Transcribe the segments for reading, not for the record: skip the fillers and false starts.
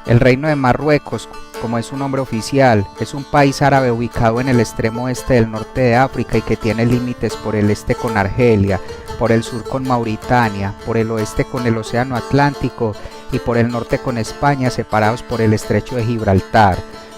El Reino de Marruecos, como es su nombre oficial, es un país árabe ubicado en el extremo este del norte de África y que tiene límites por el este con Argelia, por el sur con Mauritania, por el oeste con el Océano Atlántico y por el norte con España, separados por el estrecho de Gibraltar.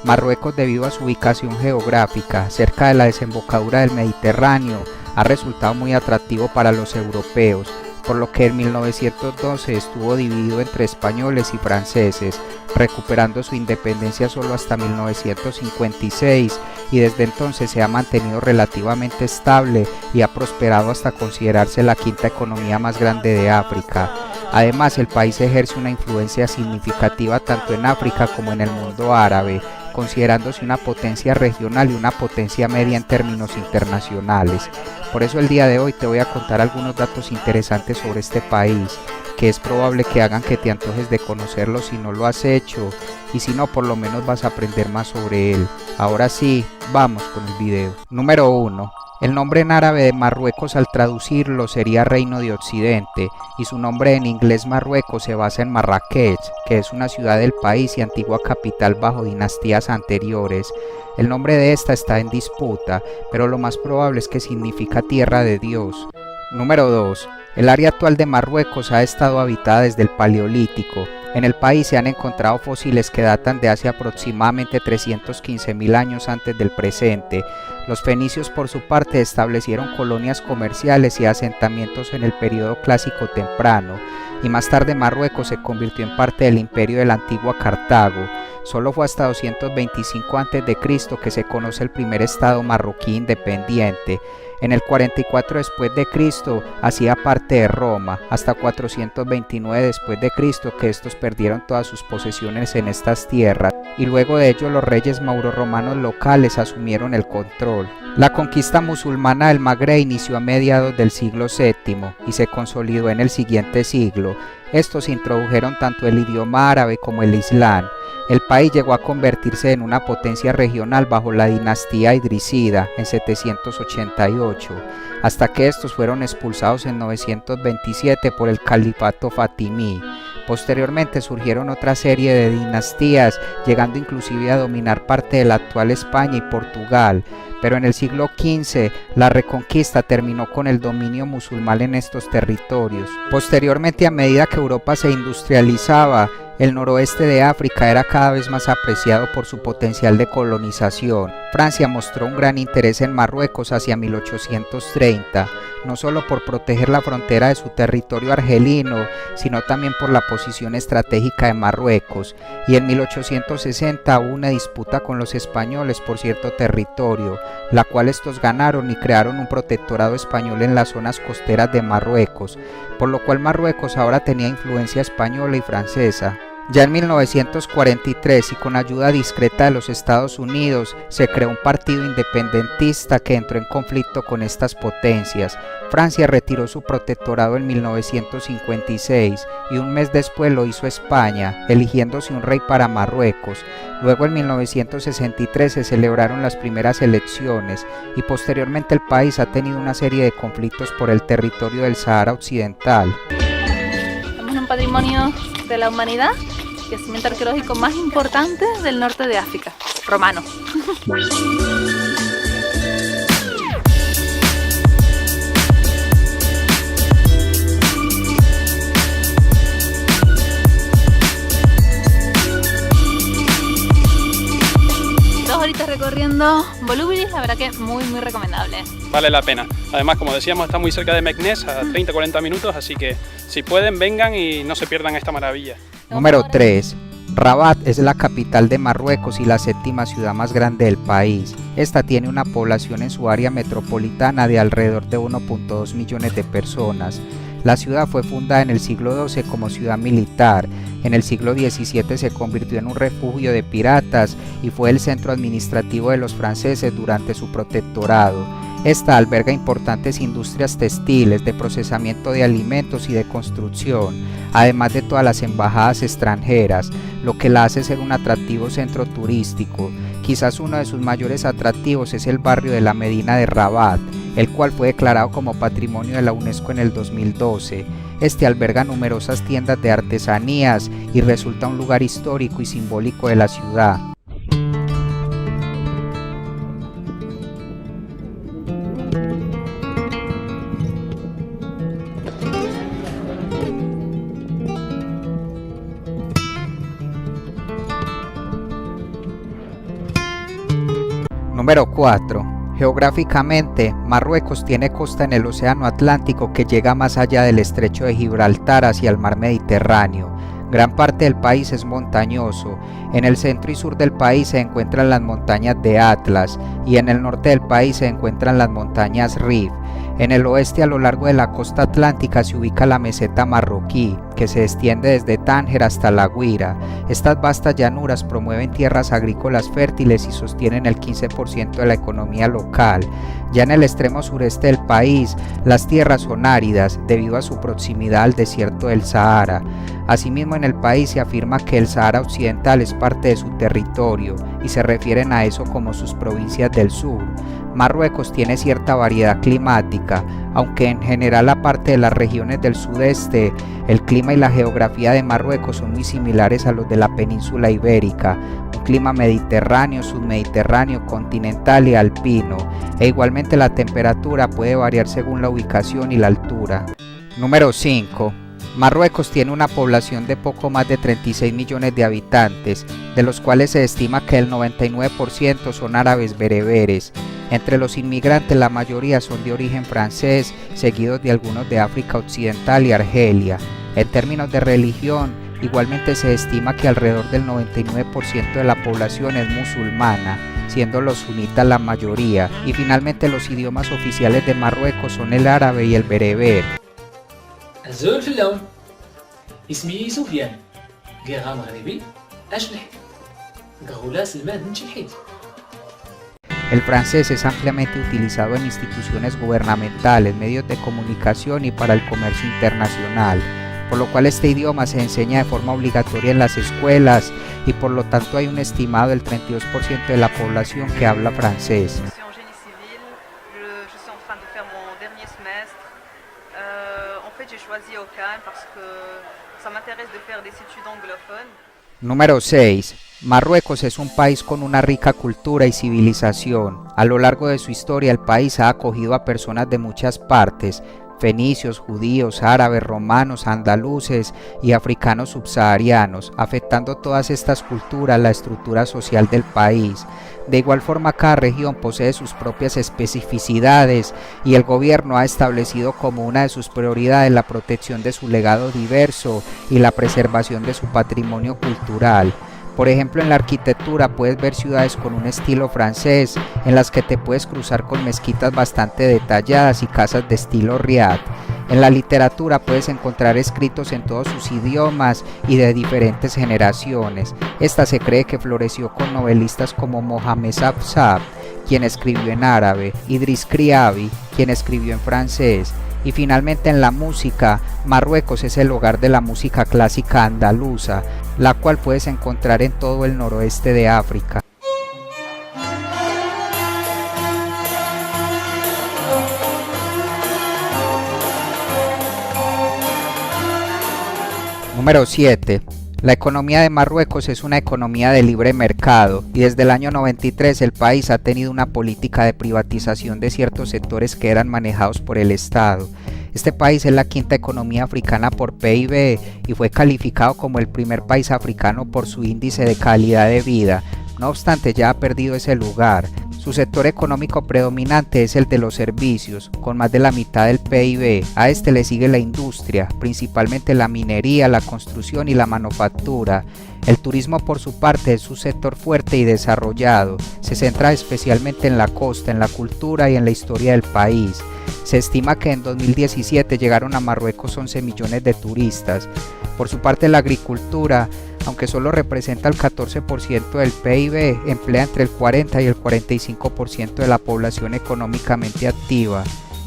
Marruecos, debido a su ubicación geográfica cerca de la desembocadura del Mediterráneo, ha resultado muy atractivo para los europeos, por lo que en 1912 estuvo dividido entre españoles y franceses, recuperando su independencia solo hasta 1956, y desde entonces se ha mantenido relativamente estable y ha prosperado hasta considerarse la quinta economía más grande de África. Además, el país ejerce una influencia significativa tanto en África como en el mundo árabe, considerándose una potencia regional y una potencia media en términos internacionales. Por eso el día de hoy te voy a contar algunos datos interesantes sobre este país, que es probable que hagan que te antojes de conocerlo si no lo has hecho, y si no, por lo menos vas a aprender más sobre él. Ahora sí, vamos con el video. Número 1. El nombre en árabe de Marruecos al traducirlo sería Reino de Occidente, y su nombre en inglés Marruecos se basa en Marrakech, que es una ciudad del país y antigua capital bajo dinastías anteriores. El nombre de esta está en disputa, pero lo más probable es que significa tierra de Dios. Número 2. El área actual de Marruecos ha estado habitada desde el Paleolítico. En el país se han encontrado fósiles que datan de hace aproximadamente 315.000 años antes del presente. Los fenicios, por su parte, establecieron colonias comerciales y asentamientos en el período clásico temprano, y más tarde Marruecos se convirtió en parte del imperio de la antigua Cartago. Solo fue hasta 225 a.C. que se conoce el primer estado marroquí independiente. En el 44 después de Cristo hacía parte de Roma, hasta 429 después de Cristo que estos perdieron todas sus posesiones en estas tierras, y luego de ello los reyes maurorromanos locales asumieron el control. La conquista musulmana del Magreb inició a mediados del siglo VII y se consolidó en el siguiente siglo. Estos introdujeron tanto el idioma árabe como el islam. El país llegó a convertirse en una potencia regional bajo la dinastía idrísida en 788, hasta que estos fueron expulsados en 927 por el califato fatimí. Posteriormente surgieron otra serie de dinastías, llegando inclusive a dominar parte de la actual España y Portugal, pero en el siglo XV la reconquista terminó con el dominio musulmán en estos territorios. Posteriormente, a medida que Europa se industrializaba, el noroeste de África era cada vez más apreciado por su potencial de colonización. Francia mostró un gran interés en Marruecos hacia 1830, no solo por proteger la frontera de su territorio argelino, sino también por la posición estratégica de Marruecos, y en 1860 hubo una disputa con los españoles por cierto territorio, la cual estos ganaron y crearon un protectorado español en las zonas costeras de Marruecos, por lo cual Marruecos ahora tenía influencia española y francesa. Ya en 1943, y con ayuda discreta de los Estados Unidos, se creó un partido independentista que entró en conflicto con estas potencias. Francia retiró su protectorado en 1956 y un mes después lo hizo España, eligiéndose un rey para Marruecos. Luego en 1963 se celebraron las primeras elecciones y posteriormente el país ha tenido una serie de conflictos por el territorio del Sahara Occidental. Estamos en un patrimonio de la humanidad, yacimiento arqueológico más importante del norte de África, romano. Horitas recorriendo Volubilis, la verdad que muy recomendable. Vale la pena. Además, como decíamos, está muy cerca de Meknès, a 30-40 minutos, así que si pueden, vengan y no se pierdan esta maravilla. Número 3. Rabat es la capital de Marruecos y la séptima ciudad más grande del país. Esta tiene una población en su área metropolitana de alrededor de 1.2 millones de personas. La ciudad fue fundada en el siglo XII como ciudad militar. En el siglo XVII se convirtió en un refugio de piratas y fue el centro administrativo de los franceses durante su protectorado. Esta alberga importantes industrias textiles, de procesamiento de alimentos y de construcción, además de todas las embajadas extranjeras, lo que la hace ser un atractivo centro turístico. Quizás uno de sus mayores atractivos es el barrio de la Medina de Rabat. el cual fue declarado como Patrimonio de la UNESCO en el 2012. Este alberga numerosas tiendas de artesanías y resulta un lugar histórico y simbólico de la ciudad. Número 4. Geográficamente, Marruecos tiene costa en el Océano Atlántico que llega más allá del Estrecho de Gibraltar hacia el Mar Mediterráneo. Gran parte del país es montañoso. En el centro y sur del país se encuentran las montañas de Atlas y en el norte del país se encuentran las montañas Rif. En el oeste, a lo largo de la costa atlántica, se ubica la meseta marroquí, que se extiende desde Tánger hasta La Guira. Estas vastas llanuras promueven tierras agrícolas fértiles y sostienen el 15% de la economía local. Ya en el extremo sureste del país, las tierras son áridas debido a su proximidad al desierto del Sahara. Asimismo, en el país se afirma que el Sahara Occidental es parte de su territorio y se refieren a eso como sus provincias del sur. Marruecos tiene cierta variedad climática, aunque en general aparte de las regiones del sudeste, el clima y la geografía de Marruecos son muy similares a los de la península ibérica, un clima mediterráneo, submediterráneo, continental y alpino, e igualmente la temperatura puede variar según la ubicación y la altura. Número 5. Marruecos tiene una población de poco más de 36 millones de habitantes, de los cuales se estima que el 99% son árabes bereberes. Entre los inmigrantes la mayoría son de origen francés, seguidos de algunos de África Occidental y Argelia. En términos de religión, igualmente se estima que alrededor del 99% de la población es musulmana, siendo los sunitas la mayoría, y finalmente los idiomas oficiales de Marruecos son el árabe y el bereber. الزول في اللون اسمي سفيان كيغا مغربي أشلح كغولا سلمان نشلحيت. El francés es ampliamente utilizado en instituciones gubernamentales, medios de comunicación y para el comercio internacional, por lo cual este idioma se enseña de forma obligatoria en las escuelas y por lo tanto hay un estimado del 32% de la población que habla francés. Número 6. Marruecos es un país con una rica cultura y civilización. A lo largo de su historia el país ha acogido a personas de muchas partes, fenicios, judíos, árabes, romanos, andaluces y africanos subsaharianos, afectando todas estas culturas la estructura social del país. De igual forma, cada región posee sus propias especificidades y el gobierno ha establecido como una de sus prioridades la protección de su legado diverso y la preservación de su patrimonio cultural. Por ejemplo, en la arquitectura puedes ver ciudades con un estilo francés, en las que te puedes cruzar con mezquitas bastante detalladas y casas de estilo riad. En la literatura puedes encontrar escritos en todos sus idiomas y de diferentes generaciones. Esta se cree que floreció con novelistas como Mohamed Afzal, quien escribió en árabe, Idris Kriabi, quien escribió en francés. Y finalmente en la música, Marruecos es el hogar de la música clásica andaluza, la cual puedes encontrar en todo el noroeste de África. Número 7. La economía de Marruecos es una economía de libre mercado y desde el año 93 el país ha tenido una política de privatización de ciertos sectores que eran manejados por el Estado. Este país es la quinta economía africana por PIB y fue calificado como el primer país africano por su índice de calidad de vida. No obstante, ya ha perdido ese lugar. Su sector económico predominante es el de los servicios, con más de la mitad del PIB. A este le sigue la industria, principalmente la minería, la construcción y la manufactura. El turismo, por su parte, es un sector fuerte y desarrollado. Se centra especialmente en la costa, en la cultura y en la historia del país. Se estima que en 2017 llegaron a Marruecos 11 millones de turistas. Por su parte, la agricultura, aunque solo representa el 14% del PIB, emplea entre el 40 y el 45% de la población económicamente activa.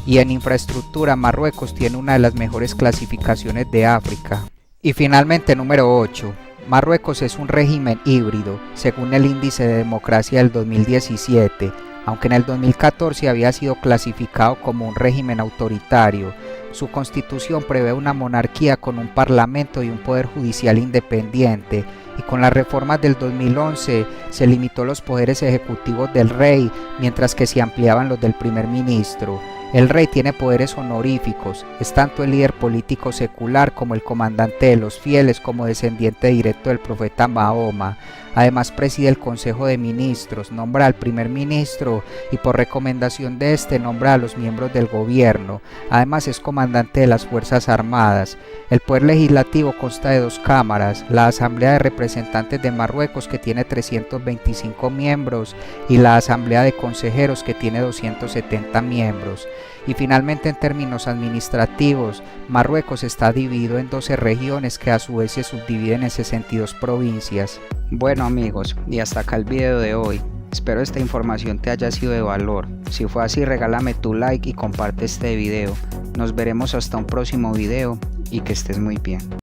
Y en infraestructura, Marruecos tiene una de las mejores clasificaciones de África. Y finalmente, número 8. Marruecos es un régimen híbrido, según el índice de democracia del 2017. aunque en el 2014 había sido clasificado como un régimen autoritario. Su constitución prevé una monarquía con un parlamento y un poder judicial independiente, y con las reformas del 2011 se limitó los poderes ejecutivos del rey, mientras que se ampliaban los del primer ministro. El rey tiene poderes honoríficos, es tanto el líder político secular como el comandante de los fieles, como descendiente directo del profeta Mahoma. Además preside el Consejo de Ministros, nombra al primer ministro y por recomendación de este nombra a los miembros del gobierno. Además es comandante de las Fuerzas Armadas. El poder legislativo consta de 2 cámaras, la Asamblea de Representantes de Marruecos, que tiene 325 miembros, y la Asamblea de Consejeros, que tiene 270 miembros. Y finalmente, en términos administrativos, Marruecos está dividido en 12 regiones que a su vez se subdividen en 62 provincias. Bueno amigos, y hasta acá el video de hoy. Espero esta información te haya sido de valor. Si fue así, regálame tu like y comparte este video. Nos veremos hasta un próximo video y que estés muy bien.